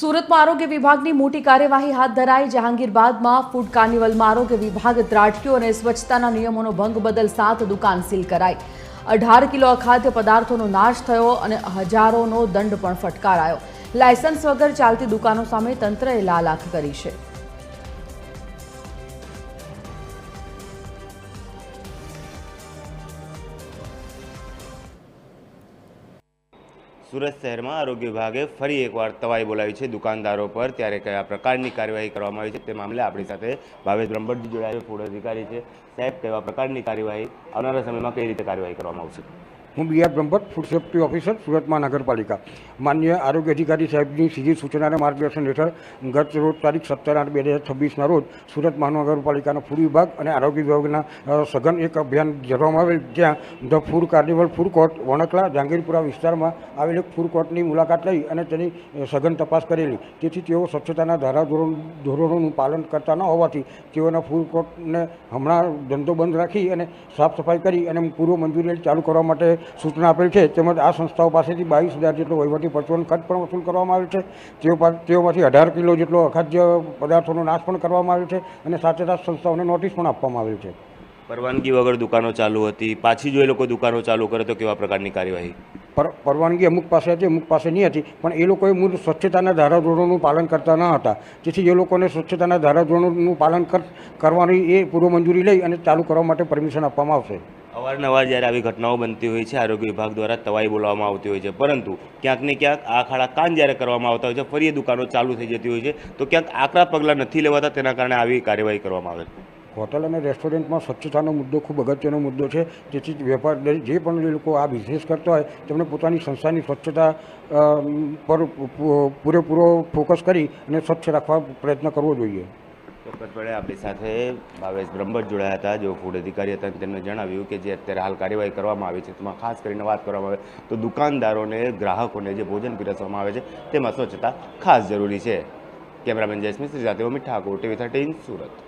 સુરતમાં આરોગ્ય વિભાગની મોટી કાર્યવાહી હાથ ધરાઈ। જહાંગીરબાદમાં ફૂડ કાર્નિવલમાં આરોગ્ય વિભાગ ત્રાટક્યો અને સ્વચ્છતાના નિયમોનો ભંગ બદલ 7 દુકાન સીલ કરાઈ। 18 કિલો અખાદ્ય પદાર્થોનો નાશ થયો અને હજારોનો દંડ પણ ફટકારાયો। લાયસન્સ વગર ચાલતી દુકાનો સામે તંત્રએ લાલ આંખ કરી છે। सूरत शहर में आरोग्य विभागे फरी एक बार तवाई बोलावी है दुकानदारों पर। त्यारे कया प्रकारनी कार्यवाही करवामां आवी छे ते मामले आपणी साथे भावेश ब्रह्मभट्ट जोड़ाया फूड अधिकारी है। साहेब, केवा प्रकारनी कार्यवाही आवनारा समय में कई रीते कार्यवाही करवामां आवशे? हूँ B R Brahmbhatt, food safety officer, Surat महानगरपालिका। माननीय आरोग्य अधिकारी साहेबनी सीधी सूचना और मार्गदर्शन हेठळ गत रोज तारीख 17/8/2020 रोज सूरत महानगरपालिका फूड विभाग और आरोग्य विभाग सघन एक अभियान धरवामां आवेल, ज्यां the food carnival food court वणकला जहांगीरपुरा विस्तार में आवेल एक फूड कोर्टनी मुलाकात लई अने तेनी सघन तपास करेली। तेथी तेओ स्वच्छताना धाराधोरणोनुं पालन करता न होवाथी तेओना फूड कोर्टने हमणां धंधो बंध राखी अने साफ सफाई करी अने पूर्व मंजूरी चालू करवा माटे सूचना आपेल है। तेमज आ संस्थाओं पासेथी 22,000 जेटलो वहीवटी परचुरण खर्च पण वसूल करवामां आवेल छे। तेओमांथी 18 किलो जेटलो अखाद्य पदार्थोनो नाश पण करवामां आवेल छे अने साथे साथ संस्थाओने नोटिस पण आपवामां आवेल छे। परवानगी वगर दुकानों चालू थी, पाछी जो ए लोको दुकानों चालू करे तो केवा प्रकारनी कार्यवाही? परवानगी अमुक पासे हती, अमुक पासे नहीं हती, पण ए लोकोए मूળ स्वच्छताना धाराधोरणोनुं पालन करता न हता। जेथी ए लोकोने स्वच्छताना धाराधोरणोनुं पालन करवानी ए पूर्व मंजूरी लई अने चालू करवा माटे परमिशन आपवामां आवशे। अवारनवार જ્યારે આવી ઘટનાઓ બનતી હોય છે આરોગ્ય વિભાગ દ્વારા તવાઈ બોલાવવામાં આવતી હોય છે, પરંતુ ક્યાંક ને ક્યાંક આ ખાડા કાન જ્યારે કરવામાં આવતા હોય છે ફરી એ દુકાનો ચાલુ થઈ જતી હોય છે, તો ક્યાંક આકરા પગલાં નથી લેવાતા, તેના કારણે આવી કાર્યવાહી કરવામાં આવે છે। होटल और रेस्टोरंट में स्वच्छता मुद्दो खूब अगत्यनो मुद्दो है। जेथी वेपार जे पण लोको आ बिजनेस करता होय तेमणे पोतानी संस्थानी स्वच्छता पर पूरेपूरो फोकस करी अने स्वच्छ राखवा प्रयत्न करवो जोईए। ચોક્કસપણે આપણી સાથે ભાવેશ બ્રહ્મભટ્ટ જોડાયા હતા, જો ફૂડ અધિકારી હતા। તેમણે જણાવ્યું કે જે અત્યારે હાલ કાર્યવાહી કરવામાં આવી છે તેમાં ખાસ કરીને વાત કરવામાં આવે તો દુકાનદારોને, ગ્રાહકોને જે ભોજન પીરસવામાં આવે છે તેમાં સ્વચ્છતા ખાસ જરૂરી છે। કેમેરામેન જયસ્મિત સાથે મીઠા ઠાકોર, TV13 સુરત।